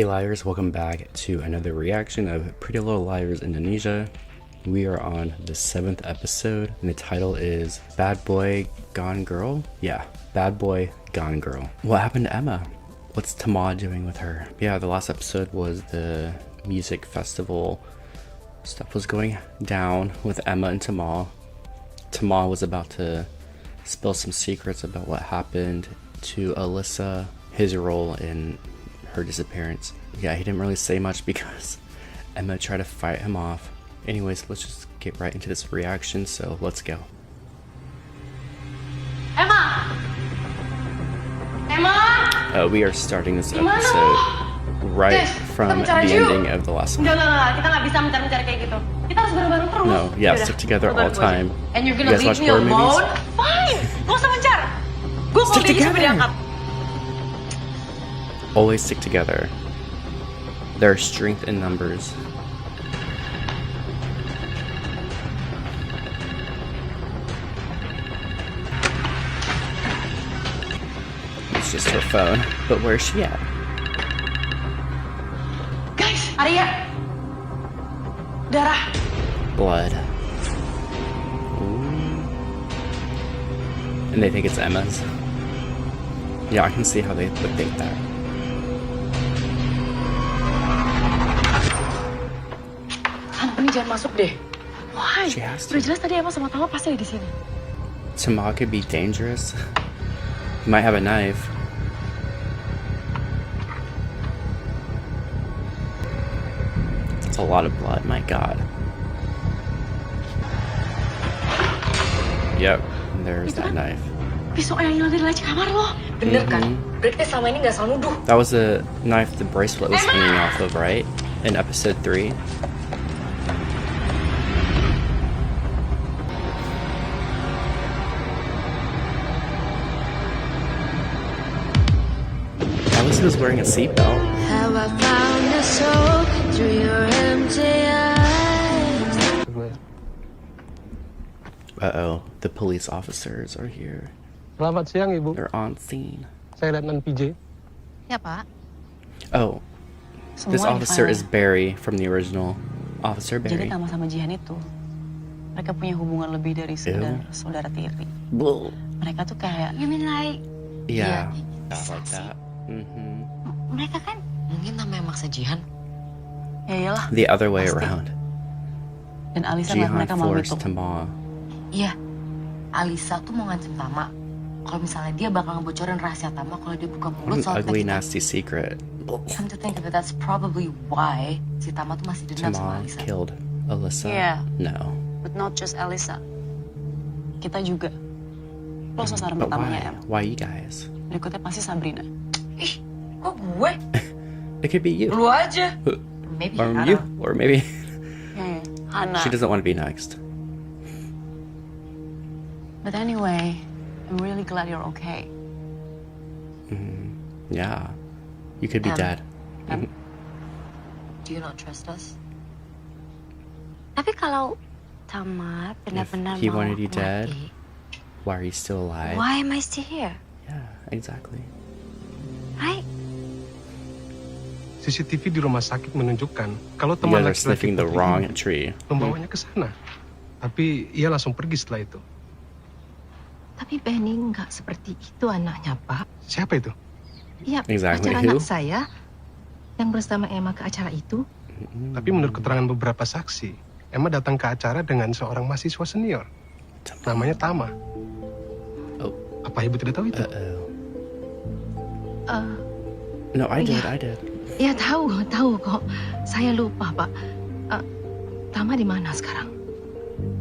Hey liars, welcome back to another reaction of Pretty Little Liars Indonesia. We are on the 7th episode and the title is Bad Boy Gone Girl? Yeah, Bad Boy Gone Girl. What happened to Emma? What's Tama doing with her? Yeah, the last episode was the music festival. Stuff was going down with Emma and Tama. Tama was about to spill some secrets about what happened to Alyssa, his role in her disappearance. Yeah, he didn't really say much because Emma tried to fight him off. Anyways, let's just get right into this reaction, so let's go. Emma! Emma! We are starting this episode right from the ending of the last one. Enggak, kita nggak bisa mencari-mencari kayak gitu. Kita harus bareng-bareng terus. No, yeah, stick together all the time. And you're You gonna guys leave watch me horror alone? movies? Fine! Gak usah mencar. Gue kalau Stick Denny sampai together. diangkat. Always stick together. There is strength in numbers. It's just her phone, but where's she at? Guys, Arya. Darah. Blood. Ooh. And they think it's Emma's. Yeah, I can see how they would think that. Ini jangan masuk deh. Why? She has to. Udah jelas tadi Emma sama Tama pasti di sini. Tama could be dangerous. He might have a knife. That's a lot of blood, my god. Yep, there's that knife. Pisau yang hilang dari laci kamar lo. Bener kan? Berarti selama ini gak salah nuduh. That was the knife the bracelet was hanging off of, right? In episode 3. Alice was wearing a seatbelt. Have I found a soul through your empty eyes? Uh-oh, the police officers are here. Selamat siang, Ibu. They're on scene. Saya Letnan PJ. Ya, Pak. Oh, this officer is Barry from the original. Officer Jadi Barry. Tama sama Jihan itu, mereka punya hubungan lebih dari sekedar saudara tiri. Bull. Mereka tuh kayak, You mean like... Yeah, Iya, stuff like that. Mereka kan... Mungkin namanya maksa Jihan. ya iyalah. The other way Pasti. around. Dan Alisa ngeliat Jihan mereka malam forced itu. Tama. Iya. Alisa tuh mau ngancem Tama. Kalau misalnya dia bakal ngebocorin rahasia Tama kalau dia buka What mulut an soal ugly, kita. nasty secret. Come to think of it, that's probably why si Tama tuh masih dendam sama Tama Alisa. killed Alyssa. Yeah. No. But not just Alisa. Kita juga. Lo sasaran But pertamanya, why? Em. Why you guys? Berikutnya pasti Sabrina. Ih, kok gue? It could be you. Lu aja. Maybe Or Hana. you. Or maybe Hana. she doesn't want to be next. But anyway, I'm really glad you're okay. Yeah. You could be Em. dead. Do you not trust us? Tapi kalau Tama benar-benar If he mau wanted you aku dead, mati, why are you still alive? why am I still here? Yeah, exactly. Right? CCTV di rumah sakit menunjukkan kalau You teman guys are laki-laki sniffing the Putri wrong ini tree. membawanya ke sana. Tapi ia langsung pergi setelah itu. Tapi Benny nggak seperti itu anaknya, Pak. Siapa itu? Iya, Exactly pacar who? anak saya yang bersama Emma ke acara itu. Tapi menurut keterangan beberapa saksi, Emma datang ke acara dengan seorang mahasiswa senior. Namanya Tama. Oh. Apa Ibu tidak tahu itu? No, I did, Yeah. I did. Ya tahu kok. Saya lupa, Pak. Tama di mana sekarang?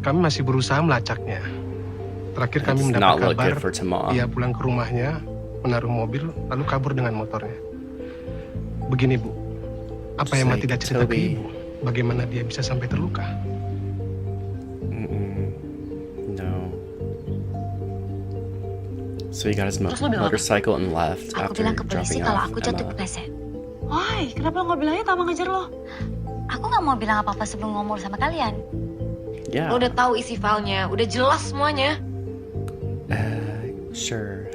Kami masih berusaha melacaknya. Terakhir kami It's mendapat not look kabar good for Tama. ia pulang ke rumahnya, menaruh mobil, lalu kabur dengan motornya. Begini, Bu. Apa Just Emma like tidak cerita ke Toby. Ibu? Bagaimana dia bisa sampai terluka? No. So he got his Terus lu bilang apa? motorcycle and left Aku after bilang ke polisi dropping kalau off aku jatuh Emma. kepleset. Why? Kenapa lo nggak bilangnya Tama ngejar lo? Aku nggak mau bilang apa-apa sebelum ngomong sama kalian. Yeah. Lo udah tahu isi filenya, udah jelas semuanya. Sure.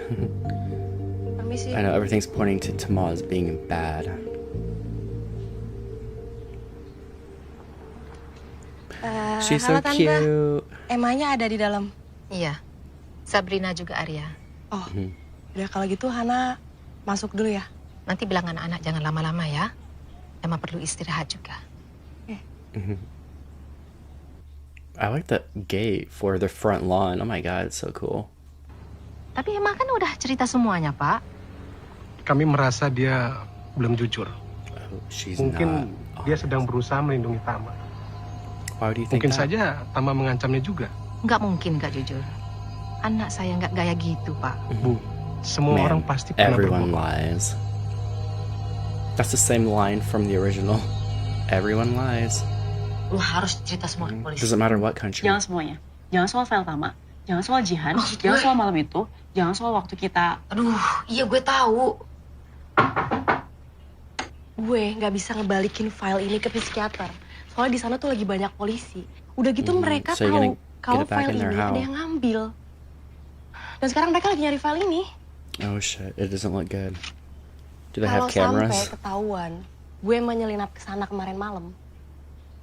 Permisi. I know everything's pointing to Tama as being bad. She's so halo, Tante. cute. Emanya ada di dalam. Iya, Sabrina juga Arya. Oh, udah kalau gitu Hana masuk dulu ya. Nanti bilang anak-anak jangan lama-lama ya. Emma perlu istirahat juga. I like the gate for the front lawn. Oh my god, it's so cool. Tapi Emma kan udah cerita semuanya, Pak. Kami merasa dia belum jujur. Oh, she's Mungkin not. dia sedang berusaha melindungi Tama. Why do you think Mungkin that? saja Tama mengancamnya juga. Nggak mungkin nggak jujur. Anak saya nggak gaya gitu, Pak. Bu, semua Man, orang pasti pernah everyone berbohong. lies. That's the same line from the original. Everyone lies. Lu harus cerita semua ke polisi. Doesn't matter what country. Jangan semuanya. Jangan soal file Tama. Jangan soal Jihan. Maksud Jangan gue- soal malam itu. Jangan soal waktu kita. Aduh, iya gue tahu. Gue nggak bisa ngebalikin file ini ke psikiater. Soalnya di sana tuh lagi banyak polisi. Udah gitu mereka So you're tahu gonna kalau get it back file in their ini ada how? yang ngambil. Dan sekarang mereka lagi nyari file ini. Oh shit, it doesn't look good. Do they Kalau have cameras? sampai ketahuan, gue menyelinap ke sana kemarin malam,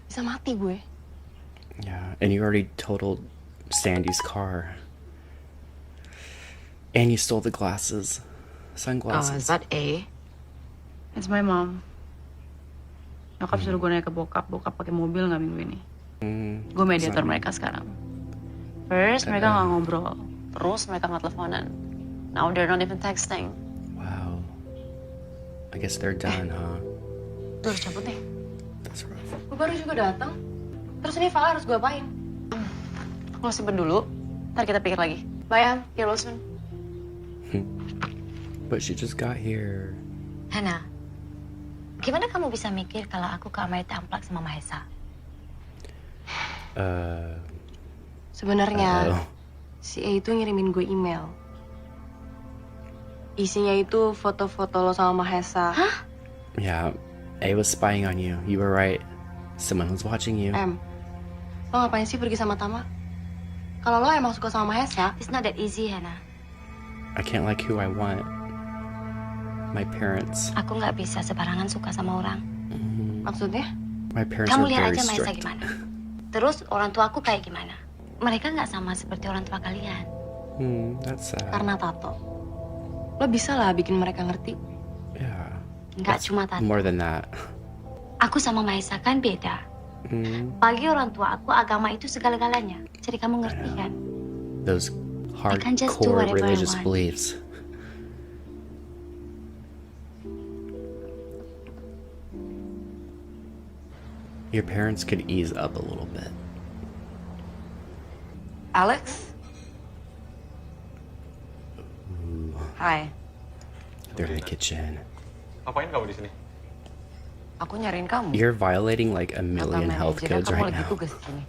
bisa mati gue. Yeah, and you already totaled Sandy's car. And you stole the glasses. Sunglasses. Is that A? It's my mom. Nyokap suruh gue naik ke bokap. Bokap pakai mobil nggak minggu ini. Gue mediator mereka sekarang. First mereka nggak ngobrol. Terus mereka nggak teleponan. Now they're not even texting. Wow. I guess they're done, huh? Gue harus cabut nih. That's rough. Gue baru juga datang. Terus ini file harus gue apain? Lo simpen dulu. Ntar kita pikir lagi. Bye, Am. Get well soon. But she just got here. Hana, gimana kamu bisa mikir kalau aku ke Amerika Amplak sama Mahesa? Sebenarnya Oh. si A itu ngirimin gue email. Isinya itu foto-foto lo sama Mahesa. Yeah, A was spying on you. You were right. Someone was watching you. Lo ngapain sih pergi sama Tama? Kalau lo emang suka sama Mahesa, It's not that easy, Hana. I can't like who I want. My parents. Aku nggak bisa sebarangan suka sama orang. maksudnya? My parents Kamu are lihat very aja Mahesa strict. gimana. Terus orang tua aku kayak gimana? Mereka nggak sama seperti orang tua kalian. That's sad. Karena tato. Lo bisa lah bikin mereka ngerti. Yeah. Nggak cuma tato. More than that. Aku sama Mahesa kan beda. Bagi orang tua aku agama itu segala-galanya. Jadi kamu ngerti kan? Those can just do hardcore whatever I religious want. beliefs. Your parents could ease up a little bit. Alex? Hai, They're in the kitchen. Ngapain kamu di sini? aku nyariin kamu. You're violating like a million Kata health manajernya codes kamu right lagi now. tugas di sini.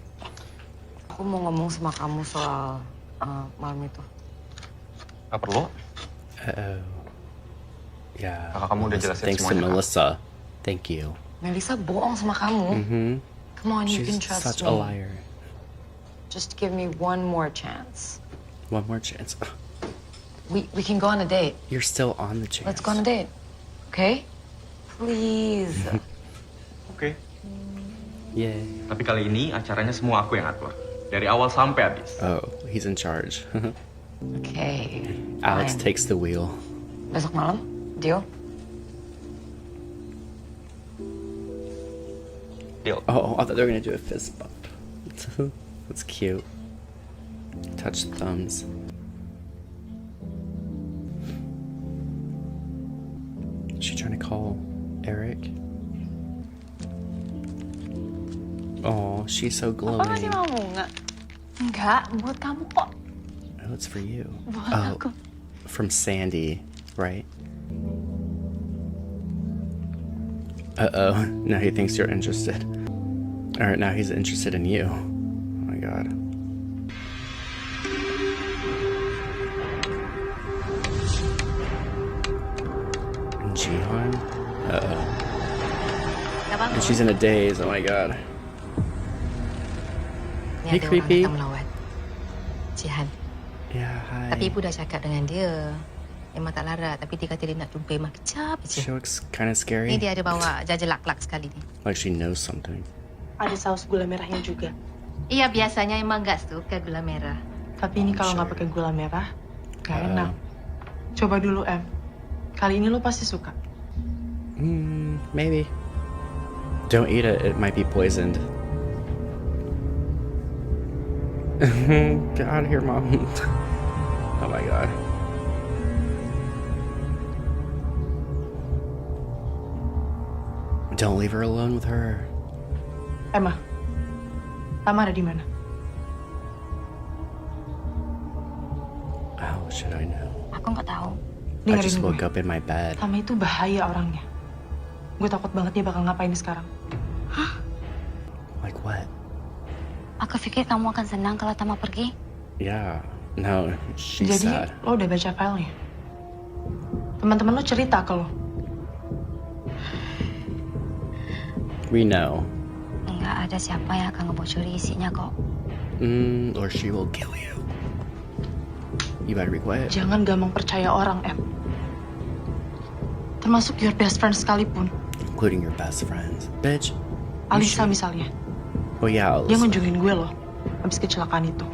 Aku mau ngomong sama kamu soal malam itu. Gak perlu. Uh-oh. Yeah. Kakak kamu udah jelasin Thanks to semuanya, Kak. Melissa. Thank you. Melissa bohong sama kamu. Come on, you can She's trust such me. a liar. Just give me one more chance. One more chance. We can go on a date. You're still on the chance. Let's go on a date. Okay? Please. Oke. Yay. Tapi kali ini acaranya semua aku yang atur. Dari awal sampai habis. Oh, he's in charge. Okay. Alex Fine. takes the wheel. Besok malam, deal? Deal. Oh, I thought they were gonna do a fist bump. That's cute. Touch thumbs. Is she trying to call Eric? Oh, she's so Apa ngasih glowing. mau nggak? Enggak, buat kamu kok. Oh, it's for you. Buat Oh, aku. from Sandy, right? Uh-oh, now he thinks you're interested. Alright, now he's interested in you. Oh my god. And Jihan? Uh-oh. And she's in a daze, oh my god. Ini Hey, ada creepy. orang datang melawat. Jihan. Yeah, hi. Tapi ibu dah cakap dengan dia. Emang tak larat, tapi dia kata dia nak jumpa Emang kejap She je. looks kind of Ni scary. dia ada bawa jajelak-lak sekali ni. Like she knows something. ada saus gula merahnya juga. Iya, biasanya emang nggak suka gula merah. Tapi ini kalau nggak pakai gula merah, nggak enak. Coba dulu, Em. Kali ini lo pasti suka. Maybe. Don't eat it might be poisoned. Get out of here, Mom. Oh my god. Don't leave her alone with her. Emma, Tama ada di mana? How should I know? Aku nggak tahu. I just Dengerin woke gue. up in my bed. Tama itu bahaya orangnya. Gue takut banget dia bakal ngapain sekarang. Like what? Aku pikir kamu akan senang kalau Tama pergi. Yeah. No, she's Jadi sad. lo udah baca filenya? Teman-teman lo cerita ke lo. We know. Nggak ada siapa yang akan ngebocori isinya kok. Or she will kill you. You better be quiet. Jangan gampang percaya orang, Em. Termasuk your best friend sekalipun. Including your best friends. Bitch. Alisa misalnya. Oh yeah, Dia Alyssa. ngunjungin gue loh, habis kecelakaan itu.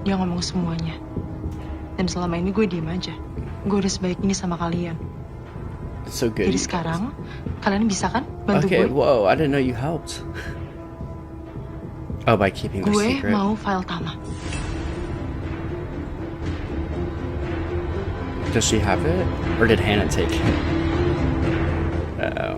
Dia ngomong semuanya. Dan selama ini gue diem aja. Gue udah sebaik ini sama kalian. It's so good. Jadi sekarang, kalian bisa kan bantu Okay, gue? whoa, I didn't know you helped. Oh, by keeping the Gue secret. mau file Tama. Does she have it? Or did Hannah take it? Uh-oh.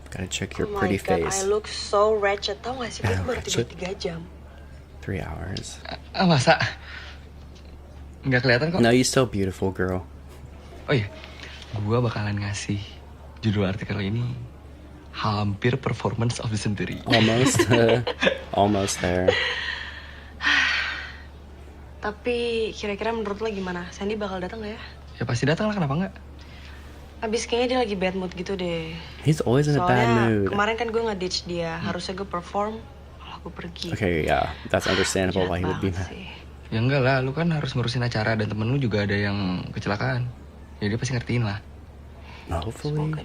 Gotta check your pretty face. I look so wretched. Tau gak sih, gue tuh baru tidur Wretched? 3 jam. 3 hours. Masa? Nggak kelihatan kok. No, you still beautiful, girl. Oh iya, gua bakalan ngasih judul artikel ini hampir performance of the century. Almost. Almost there. Tapi kira-kira menurut lo gimana? Sandy bakal datang gak ya? Ya pasti datang lah, kenapa nggak? Abis kayaknya dia lagi bad mood gitu deh. He's always in a bad Soalnya mood. kemarin kan gue nge-ditch dia. Harusnya gue perform, malah gue pergi. Okay, yeah, that's understandable why he would be mad. Ya enggak lah, lu kan harus ngurusin acara dan temen lu juga ada yang kecelakaan. Ya dia pasti ngertiin lah. Hopefully.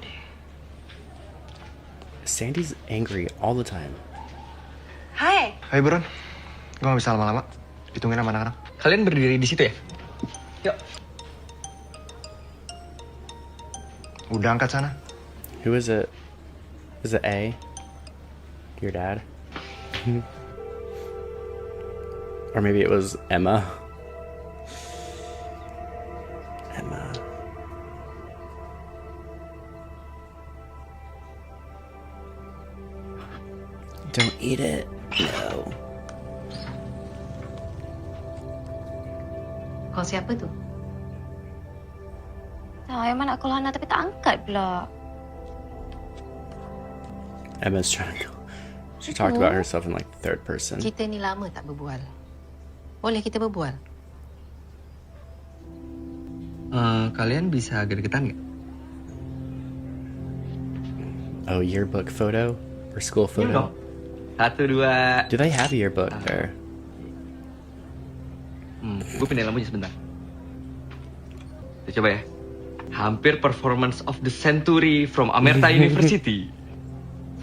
Sandy's angry all the time. Hai. Hai Buron, gue gak bisa lama-lama. Ditungguin sama anak-anak. Kalian berdiri di situ ya? Yuk. Udah angkat sana. Who is it? Is it A? Your dad? Or maybe it was Emma. Emma. Don't eat it. No. Kau siapa tu? Tahu Emma nak call Hana tapi tak angkat pula. Emma's trying to go. She talked about herself in like third person. Kita ni lama tak berbual. Boleh kita berbual? Kalian bisa agak deketan nggak? Oh, yearbook photo or school photo? 1, 2. Do they have a yearbook there? Gue pindahin lampunya sebentar. Kita coba ya. Hampir performance of the century from Amerta University.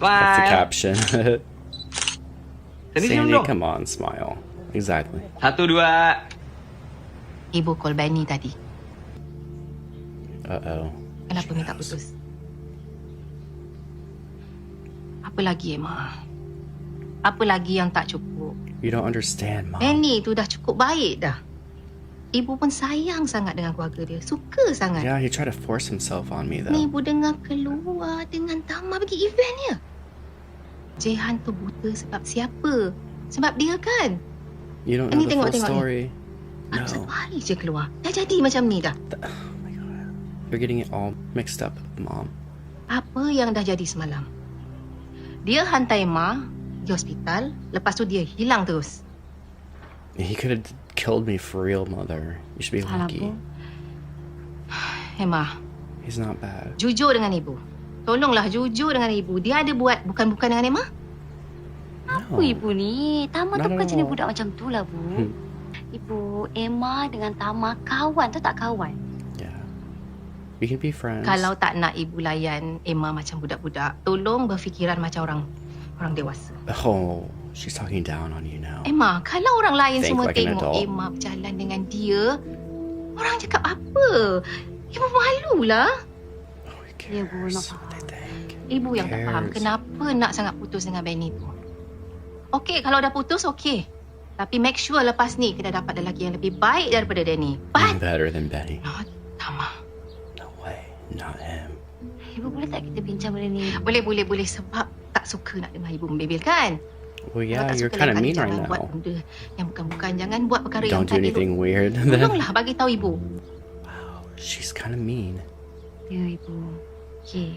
That's the Smile. caption. Senyum Sandy, dong. come on, smile. Exactly. 1, 2. Ibu call Benny tadi. Uh-oh. Kenapa minta putus? Apa lagi, Emma? Apa lagi yang tak cukup? You don't understand, Mom. Benny tu dah cukup baik dah. Ibu pun sayang sangat dengan keluarga dia. Suka sangat. Yeah, he tried to force himself on me, Ni though. ibu dengar keluar dengan Tama pergi eventnya. Jehan tu buta sebab siapa? Sebab dia kan? You don't know Ni the tengok, full tengok ni. story. Baru No. 1 hari je keluar. Dah jadi macam ni dah. You're getting it all mixed up, Mom. Apa yang dah jadi semalam? Dia hantar Ma di hospital. Lepas tu dia hilang terus. He could have killed me for real, Mother. You should be Alah, lucky. Bu. Emma, He's not bad. jujur dengan ibu. Tolonglah jujur dengan ibu. Dia ada buat bukan-bukan dengan Emma? Apa ibu ni? Tama tu Not bukan at jenis all. budak macam tu lah, Bu. Ibu, Emma dengan Tama kawan tu tak kawan? We can be friends. Kalau tak nak ibu layan Emma macam budak-budak, tolong berfikiran macam orang dewasa. Oh, she's talking down on you now. Emma, kalau orang lain Think semua like an tengok adult. Emma berjalan dengan dia, orang cakap apa? Ibu malulah. Ya, Bu, nak faham. Ibu yang tak faham kenapa nak sangat putus dengan Benny tu. Okey, kalau dah putus, okey. Tapi make sure lepas ni kita dapat lelaki yang lebih baik daripada Danny. Better than Benny. Tama. Not him. Ibu, boleh tak kita bincang benda ni? Boleh. Sebab tak suka nak dengar ibu membebel kan? Well, yeah, Kalau tak you're suka kind of lain kali mean right jangan buat now. benda yang bukan-bukan. Jangan buat perkara yang Don't do tak elok. anything weird. Tolonglah bagi tahu ibu. She's kind of mean. Ya, Ibu. Okey.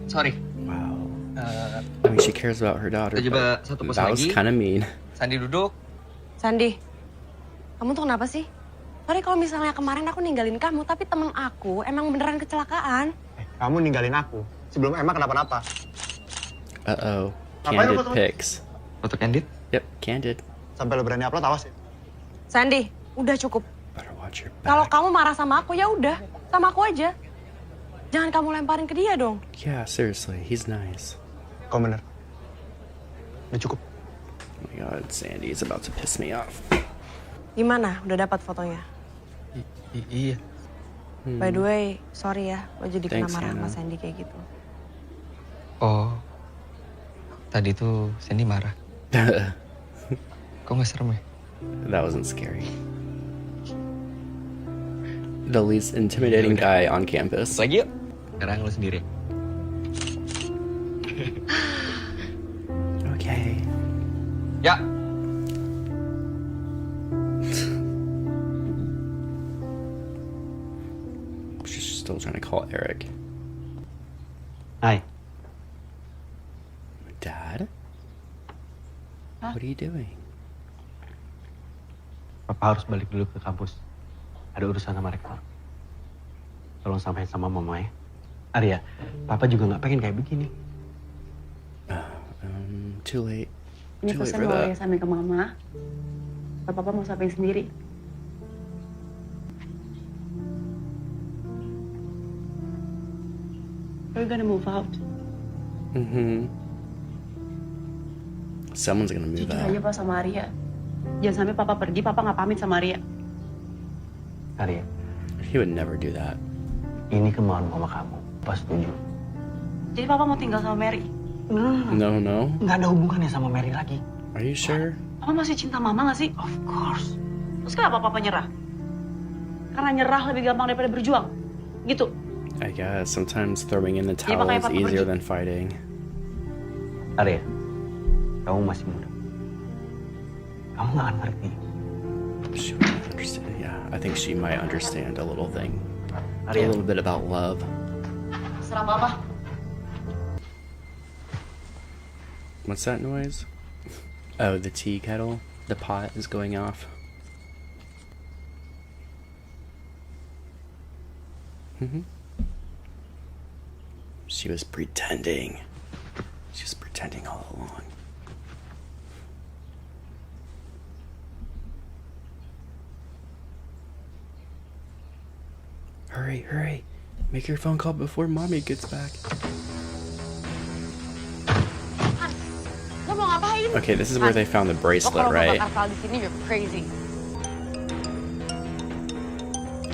Sorry. Wow. I mean, she cares about her daughter. Kita coba but satu pos that was lagi. kind of mean. Sandi duduk. Sandi, kamu tuh kenapa sih? Sorry kalau misalnya kemarin aku ninggalin kamu, tapi temen aku emang beneran kecelakaan. Kamu ninggalin aku sebelum Emma kenapa-napa. Uh-oh. Ngapain lu Candid foto? pics. Foto candid? Yep, candid. Sampai lo berani upload, awas ya. Sandi, udah cukup. Watch your Kalau kamu marah sama aku, ya udah, sama aku aja. Jangan kamu lemparin ke dia dong. Yeah, seriously, he's nice. Kau bener. Udah cukup. Oh my god, Sandy is about to piss me off. Gimana? Udah dapat fotonya? Iya. By the way, sorry ya, lo jadi kena Thanks, marah sama Hannah. Sandy kayak gitu. Oh. Tadi tuh Sandy marah. Kok nggak serem ya? That wasn't scary. The least intimidating guy on campus. Lagi yuk. Sekarang lo sendiri. Okay. Ya. She's still trying to call Eric. Hai. Dad? What are you doing? Papa harus balik dulu ke kampus. Ada urusan sama rektor. Tolong sampaikan sama mama ya. Arya, Papa juga nggak pengen kayak begini. Too late. Ini Too late pesan for mau that. ya sampai ke mama. Atau papa mau sampein sendiri? We're gonna move out. Someone's gonna move Jujur out. aja Pak sama Arya. Jangan sampai papa pergi, papa nggak pamit sama Arya. Arya, He would never do that. ini kemauan mama kamu. Papa setuju. Jadi papa mau tinggal sama Mary. No. Nggak ada hubungannya sama Mary lagi. Are you sure? Papa masih cinta mama nggak sih? Of course. Terus kenapa papa nyerah? Karena nyerah lebih gampang daripada berjuang. Gitu. I guess sometimes throwing in the Jadi towel makanya is Papa easier pergi. than fighting. Arya, kamu masih muda. Kamu nggak akan ngerti. She might understand. Yeah, I think she might understand a little thing. A Arya. little bit about love. Serah papa. What's that noise? Oh, the tea kettle. The pot is going off. She was pretending. She was pretending all along. Hurry. Make your phone call before mommy gets back. Lo mau ngapain? Okay, this is where they found the Lo bracelet, kalau mau right? bakar file di sini, you're crazy.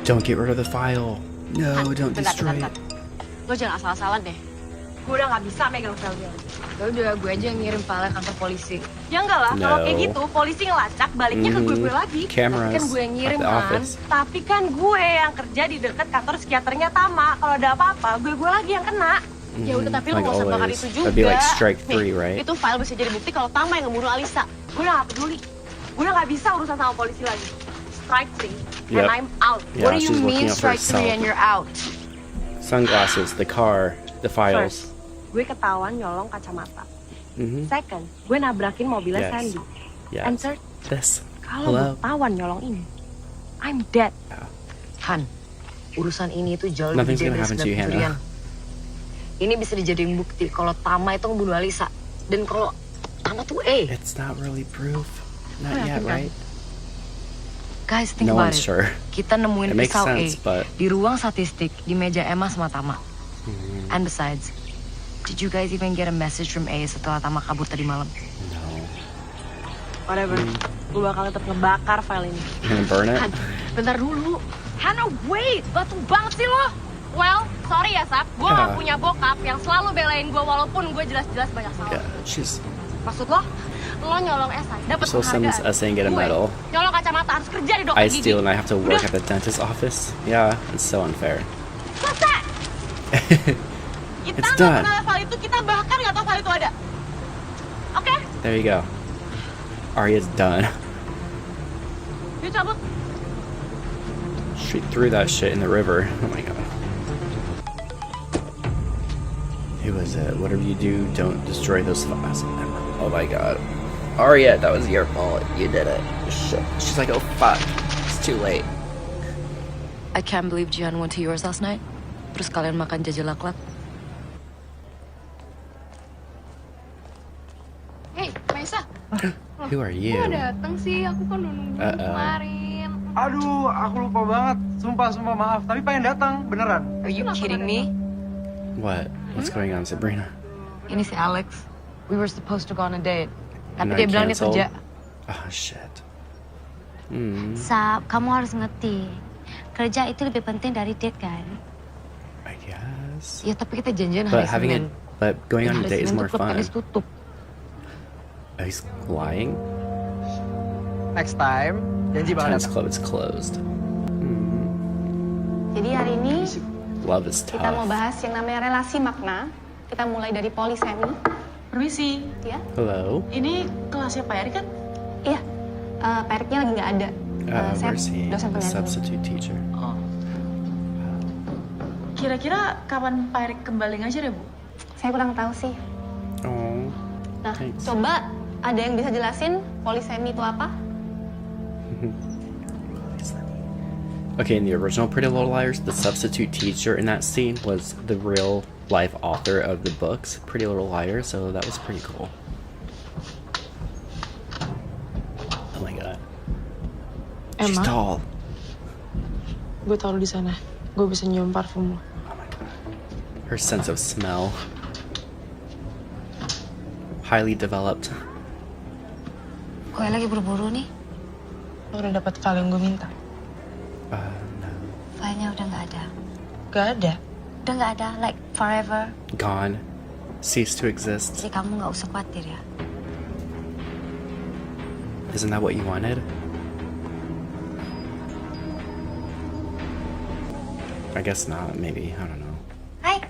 Don't get rid of the file. No, don't destroy it. Lo jangan asal-asalan deh. Gue udah gak bisa megang file dia. Ya udah, gue aja yang ngirim file ke kantor polisi. Ya enggak lah, kalau kayak No. gitu polisi ngelacak baliknya ke gue lagi. Cameras Tapi kan gue yang ngirim at the kan. office. Tapi kan gue yang kerja di dekat kantor psikiaternya Tama. Kalau ada apa-apa, gue lagi yang kena. Ya udah, tapi lo Like gak usah bakar always. itu juga. That'd be like strike three, Nih, right? Itu file bisa jadi bukti kalau Tama yang ngebunuh Alisa. Gue udah gak peduli. Gue udah gak bisa urusan sama polisi lagi. Strike 3 Yep. and I'm out. Yeah, What do you she's mean looking out for strike 3 herself. and you're out? Sunglasses, the car, the files. Gue ketahuan nyolong kacamata. Mm-hmm. Second, gue nabrakin mobilnya Yes. Sandy. Yes. And third, This. kalau gue Hello. ketahuan nyolong ini, I'm dead. Han, urusan ini itu jauh Nothing's lebih gonna gede dari happen to you, sekedar Hannah. pencurian. Ini bisa dijadiin bukti kalau Tama itu ngebunuh Alisa. Dan kalau Tama tuh It's not really proof. Not yet, right? Guys, think No about one's it. sure. Kita nemuin It makes pisau sense, but di ruang statistik di meja Emma sama Tama. And besides, did you guys even get a message from A setelah Tama kabur tadi malam? Whatever. Gue bakal tetap ngebakar file ini. You gonna burn it? Bentar dulu. Hannah, wait! Batu banget sih lo! Well, sorry ya, Sap. Gue gak punya bokap yang selalu belain gue walaupun gue jelas-jelas banyak salah. Yeah, she's Maksud lo nyolong esai, dapet so sends penghargaan. essay and get a medal. Nyolong kacamata, harus kerja di dokter I gigi. steal and I have to work at the dentist's office. Yeah, it's so unfair. Selesai! Kita It's gak done. kenal file itu, kita bahkan gak tahu file itu ada. Oke? There you go. Arya's done. Yuk cabut. She threw that shit in the river. Oh my god. Who is it? Whatever you do, don't destroy those files. Oh my god. Arya, that was your fault. You did it. Shit. She's like, oh fuck. It's too late. I can't believe Jihan went to yours last night. Terus kalian makan jajalak-lak. Hey, Maisa. Who are you? Kok datang sih? Aku kan udah nungguin kemarin. Aduh, aku lupa banget. Sumpah maaf. Tapi pengen datang, beneran. Are you kidding me? What? What's going on, Sabrina? Ini si Alex. We were supposed to go on a date. And Tapi I dia bilang dia canceled? kerja. Oh shit. Sab, kamu harus ngerti. Kerja itu lebih penting dari date kan? I guess. Ya tapi kita janjian But hari Senin. but going on a Dan hari date is Senin more tuh klub fun. tenis tutup. Oh, he's lying? Next time, janji banget. Tennis club is closed. Jadi hari ini Love is kita mau tough. bahas yang namanya relasi makna. Kita mulai dari polisemi. Permisi. Ya. Hello? Ini kelasnya Pak Erik kan? Iya. Pak Eriknya lagi nggak ada. Saya Where's he? dosen The pengganti. substitute teacher. Kira-kira kapan Pak Erik kembali ngajar ya, Bu? Saya kurang tahu sih. Oh. Nah, Thanks. coba ada yang bisa jelasin polisemi itu apa? Okay, in the original Pretty Little Liars, the substitute teacher in that scene was the real life author of the books, Pretty Little Liars, so that was pretty cool. Oh my god. She's Emma? tall. Gue taruh di sana. Gue bisa nyium parfum lo. Her sense of smell. Highly developed. Kok lagi buru-buru nih? Lo udah dapat file yang gue minta? No. Filenya udah nggak ada. Gak ada. Udah nggak ada, like forever. Gone. Ceased to exist. Jadi kamu nggak usah khawatir ya. Isn't that what you wanted? I guess not, maybe. I don't know. Hai.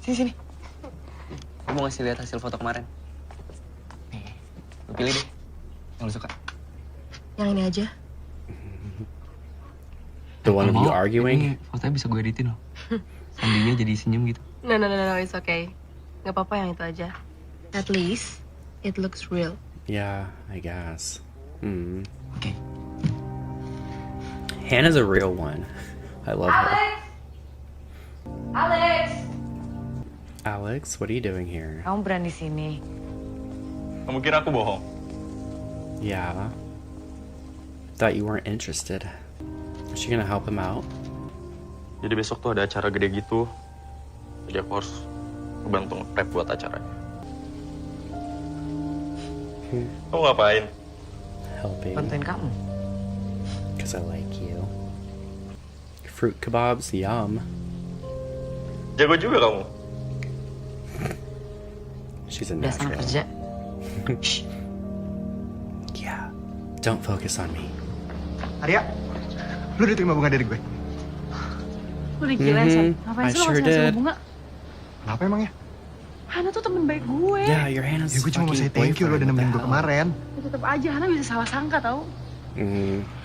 Sini. Aku mau ngasih lihat hasil foto kemarin. Nih, lu pilih deh. Yang lu suka. Yang ini aja. The one of you Mau, arguing? Ini fotonya bisa gue editin loh. Sandinya jadi senyum gitu. No, it's okay. Gak apa-apa yang itu aja. At least, it looks real. Yeah, I guess. Hmm. Okay. Hannah's a real one. I love her. Alex, what are you doing here? Kamu berani sini. Kamu kira aku bohong? Yeah. Thought you weren't interested. Is she gonna help him out? Jadi besok tuh ada acara gede gitu. Jadi aku harus bantu prep buat acaranya. Kamu ngapain? Helping. Bantuin kamu. Because I like you. Fruit kebabs, yum. Jago juga kamu. She's a Udah sana natural. kerja. Yeah. Don't focus on me. Arya, lu udah terima bunga dari gue? Lu udah gila ya, Sab? Ngapain I sih lo sure ngasih did. bunga? Kenapa emangnya? Hana tuh temen baik gue. Yeah, your Hannah's Ya gue cuma mau fucking say thank you lo udah boyfriend. nemenin gue What the hell? kemarin. Ya, tetep aja Hana bisa salah sangka tau.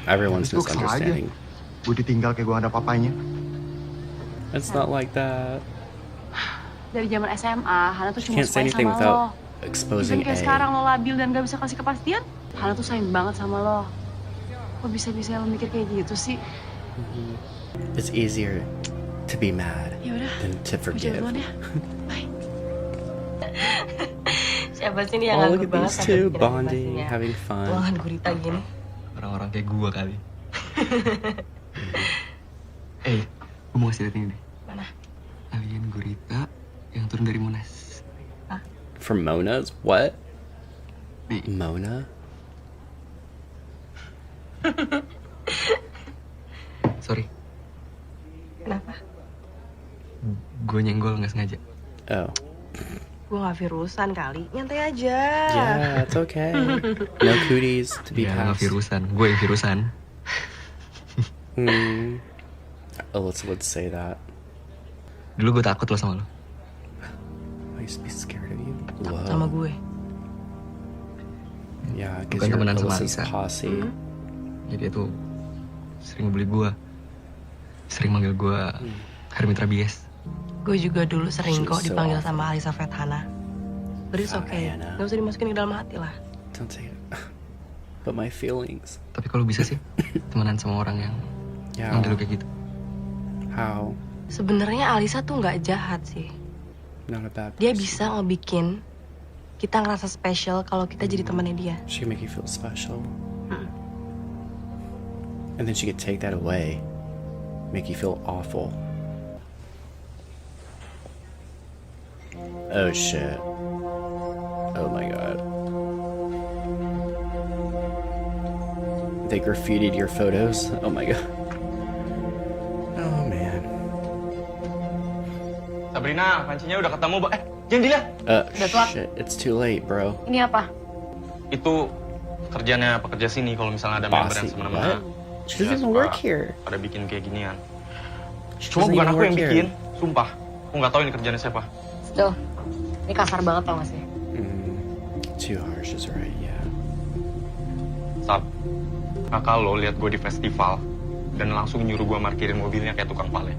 Everyone's Terus gue kesel aja. misunderstanding. Gue ditinggal kayak gue gak ada papanya. It's not like that. Dari zaman SMA, Hana tuh cuma Can't say suka anything sama lo. without Even exposing kayak A. sekarang lo labil dan gak bisa kasih kepastian, Hana tuh sayang banget sama lo. Kok bisa-bisa lo mikir kayak gitu sih? It's easier to be mad Yaudah, than to gue forgive. jalan ya. Bye. Siapa sih nih yang Oh, nganggur look at banget these sampai two bikin bonding, animasinya? having fun. Ruangan gurita gini. Orang-orang kayak gua kali. Gua mau kasih lihat ini deh. Mana? Alien gurita yang turun dari Monas. From Mona's? What? Mona? Sorry, Kenapa? gue nyenggol nggak sengaja. Oh. Gue gak virusan kali, nyantai aja. Yeah, it's okay. No cooties to be Ya, nggak passed. virusan. Gue yang virusan. Let's say that. Dulu gue takut loh sama lo. I used to be scared of you. Takut sama gue. Yeah, Bukan because you're temenan sama Alyssa's Alisa. posse. Jadi dia tuh sering bully gue. Sering manggil gue Hermitra Bies. Gue juga dulu sering She's kok so dipanggil awful. sama Alisa Fethana. But it's okay, Fethana. gak usah dimasukin ke dalam hati lah. Don't say it. But my feelings. Tapi kalau bisa sih temenan sama orang yang Yeah. manggil lo kayak gitu. How? Sebenarnya Alisa tuh nggak jahat sih. Not a bad Dia person. bisa ngebikin kita ngerasa spesial kalau kita jadi temannya dia. She can make you feel special. And then she could take that away. Make you feel awful. Oh shit. Oh my god. They graffitied your photos? Oh my god. Oh man. Sabrina, pancinya udah ketemu, jangan dilihat. Udah telat. Shit, it's too late, bro. Ini apa? Itu kerjanya pekerja sini kalau misalnya ada member yang Bossy, semena-mena. what? She doesn't even work here. Pada bikin kayak ginian. She Cuma doesn't bukan even aku work yang here. bikin, sumpah. Aku nggak tahu ini kerjanya siapa. Still, ini kasar banget tau gak sih? Too harsh is right, yeah. Sab, kakak lo lihat gue di festival dan langsung nyuruh gue parkirin mobilnya kayak tukang valet.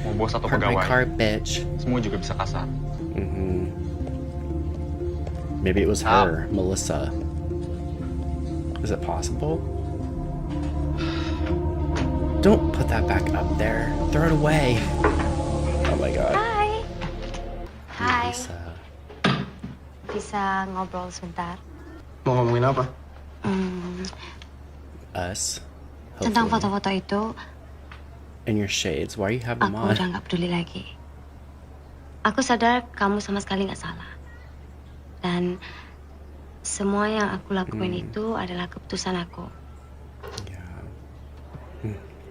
Mau bos atau Park my pegawai, car, bitch. semua juga bisa kasar. Maybe it was her, Melissa. Is it possible? Don't put that back up there. Throw it away. Oh my god. Hai. Hai. Melissa. Bisa ngobrol sebentar? Mau ngomongin apa? Us. Tentang Hopefully. foto-foto itu, In your shades. Why you have them aku on? udah nggak peduli lagi. Aku sadar kamu sama sekali nggak salah. Dan semua yang aku lakuin itu adalah keputusan aku.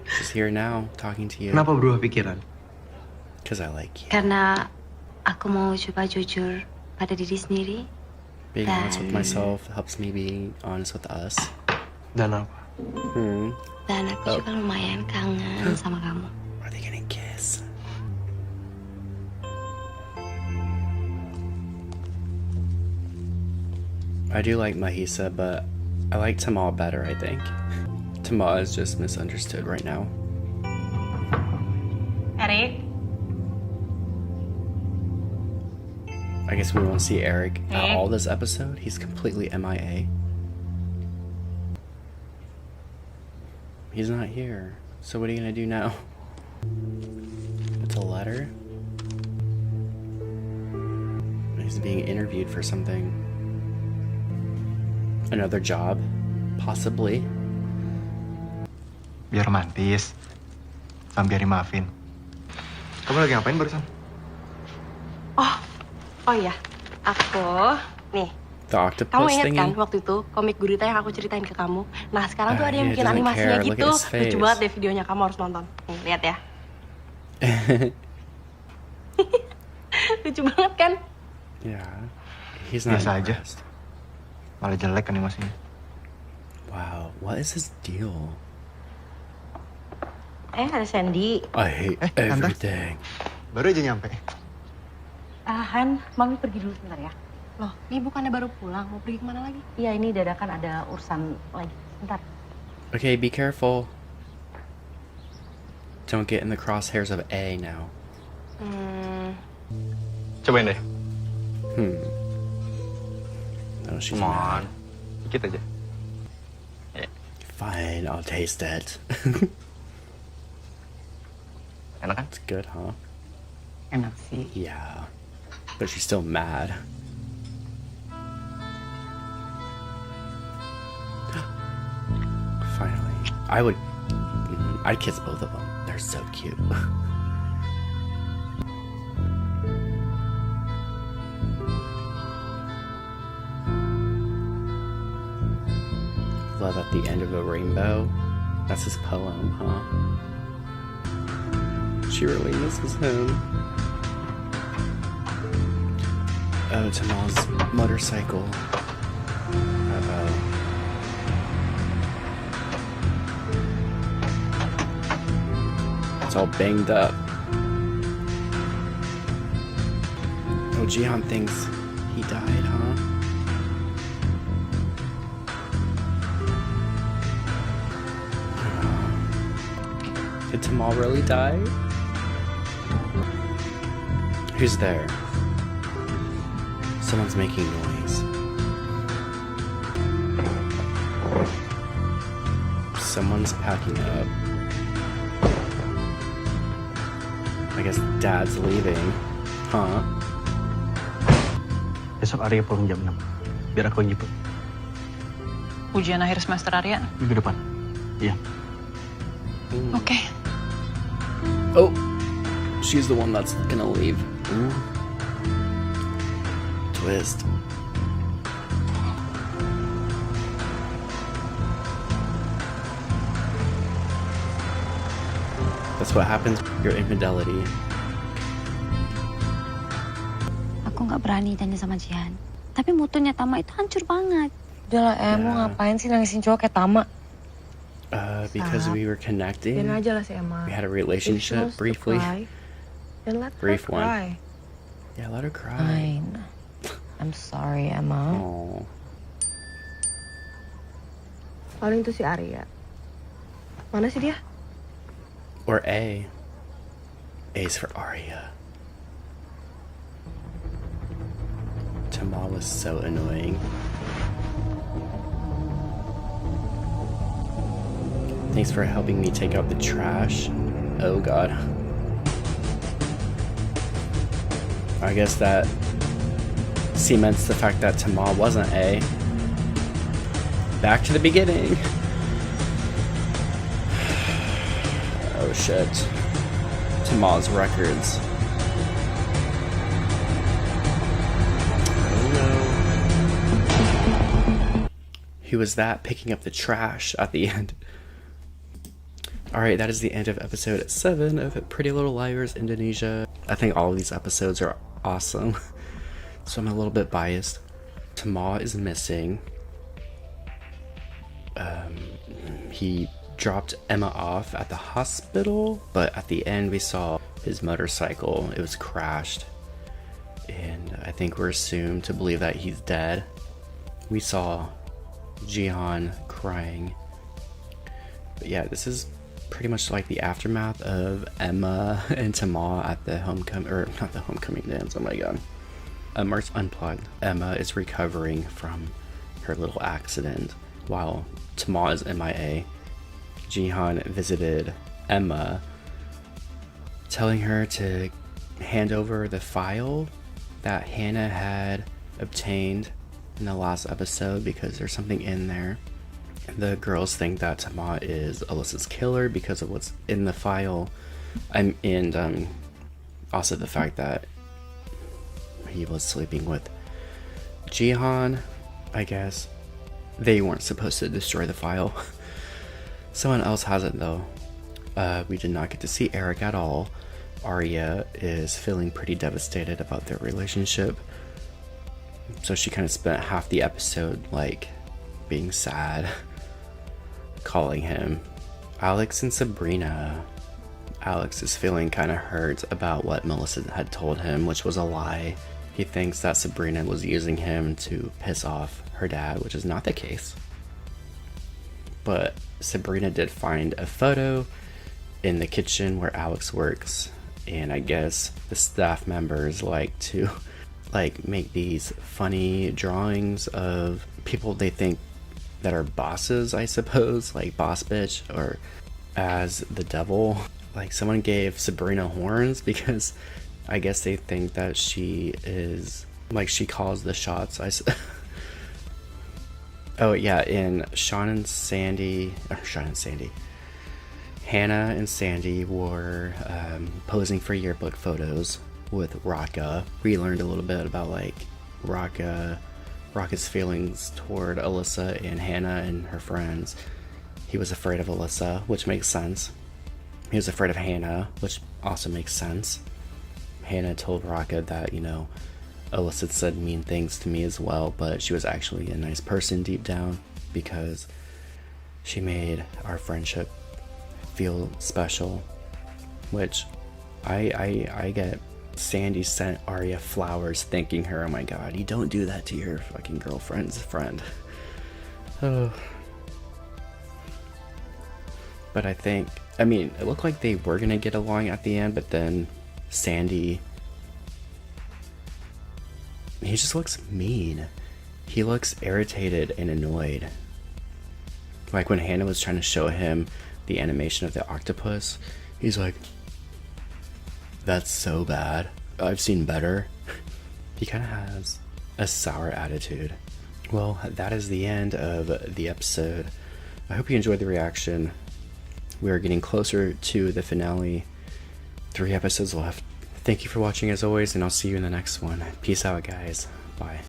She's here now, talking to you. Kenapa berubah pikiran? Because I like you. Karena aku mau coba jujur pada diri sendiri. Being honest with Dan- myself helps me being honest with us. Dan apa? Dan aku juga lumayan kangen sama kamu. Are they gonna kiss? I do like Mahisa, but I like Tamal better, I think. Tamal is just misunderstood right now. Erik, I guess we won't see Eric at Hey. all this episode. He's completely MIA. He's not here. So what are you gonna do now? It's a letter? He's being interviewed for something. Another job? Possibly. Biar romantis. Sambil dimaafin. Kamu lagi ngapain barusan? oh iya, aku, nih, The octopus kamu ingat thingy? kan waktu itu komik gurita yang aku ceritain ke kamu? Nah sekarang tuh ada yang he bikin doesn't animasinya care. Look gitu, at his face. lucu banget deh videonya, kamu harus nonton. Nih, lihat ya. Lucu banget kan? Yeah. He's not Biasa aja. impressed. Malah jelek animasinya. Wow, what is his deal? Ada Sandy. I hate Tante. everything. Baru aja nyampe. Han, Mami pergi dulu sebentar ya. Loh, ini bukannya baru pulang, mau pergi kemana lagi? Iya, ini dadakan ada urusan lagi. Sebentar. Okay, be careful. Don't get in the crosshairs of A now. Cobain deh. No, she's Come mad. on. Dikit aja. Fine, I'll taste it. Enak kan? It's good, huh? Enak sih. Yeah. But she's still mad. Finally. I'd kiss both of them. They're so cute. Love at the end of a rainbow. That's his poem, huh? She really misses him. Oh, Tamal's motorcycle. Uh-oh. It's all banged up. Oh, Jihan thinks he died, huh? Did Tamal really die? Who's there? Someone's making noise. Someone's packing up. I guess Dad's leaving. Huh? Besok Arya pulang jam 6. Biar aku yang jemput. Ujian akhir semester Arya? Minggu depan. Iya. Oke. Oh, she's the one that's gonna leave. Twist. That's what happens with your infidelity. Aku nggak berani tanya sama Jihan. Tapi motonya Tama itu hancur banget. Udah lah, mau ngapain sih nangisin cowok kayak Tama? Because we were connecting. Biarin aja lah si Emma. We had a relationship briefly. Then let Brief her one. cry. Yeah, let her cry. Fine. I'm sorry, Emma. Oh. Paling tuh si Arya. Mana sih dia? Or A. A's for Arya. Tamal was so annoying. Thanks for helping me take out the trash. Oh god. I guess that cements the fact that Tamal wasn't A. Back to the beginning. Oh shit. Tamal's records. Oh no. Who was that picking up the trash at the end? Alright, that is the end of episode 7 of Pretty Little Liars Indonesia. I think all of these episodes are awesome, so I'm a little bit biased. Tamal is missing. He dropped Emma off at the hospital, but at the end we saw his motorcycle. It was crashed, and I think we're assumed to believe that he's dead. We saw Jihan crying. But yeah, this is pretty much like the aftermath of Emma and Tamal at the homecoming, or not the homecoming dance, oh my god. Merch Unplugged. Emma is recovering from her little accident while Tamal is MIA. Jihan visited Emma, telling her to hand over the file that Hannah had obtained in the last episode because there's something in there. The girls think that Tamal is Alyssa's killer because of what's in the file, and also the fact that he was sleeping with Jihan. I guess they weren't supposed to destroy the file. Someone else has it though. We did not get to see Eric at all. Arya is feeling pretty devastated about their relationship, so she kind of spent half the episode like being sad, calling him. Alex and Sabrina. Alex is feeling kind of hurt about what Melissa had told him, which was a lie. He thinks that Sabrina was using him to piss off her dad, which is not the case. But Sabrina did find a photo in the kitchen where Alex works, and I guess the staff members like to make these funny drawings of people they think that are bosses, I suppose, like Boss Bitch or as the devil. like someone gave Sabrina horns because I guess they think that she is like she calls the shots. Oh yeah, in Sean and Sandy, Hannah and Sandy were posing for yearbook photos with Raka. We learned a little bit about like Raka's feelings toward Alyssa and Hannah and her friends. He was afraid of Alyssa, which makes sense. He was afraid of Hannah, which also makes sense. Hannah told Raka that, you know, Alyssa said mean things to me as well, but she was actually a nice person deep down because she made our friendship feel special, which I get. Sandy sent Arya flowers thanking her. Oh my god, you don't do that to your fucking girlfriend's friend. Oh. But I mean, it looked like they were gonna get along at the end, but then Sandy, he just looks mean. He looks irritated and annoyed. Like when Hannah was trying to show him the animation of the octopus, he's like, that's so bad. I've seen better. He kind of has a sour attitude. Well, that is the end of the episode. I hope you enjoyed the reaction. We are getting closer to the finale. 3 episodes left. Thank you for watching as always, and I'll see you in the next one. Peace out, guys. Bye.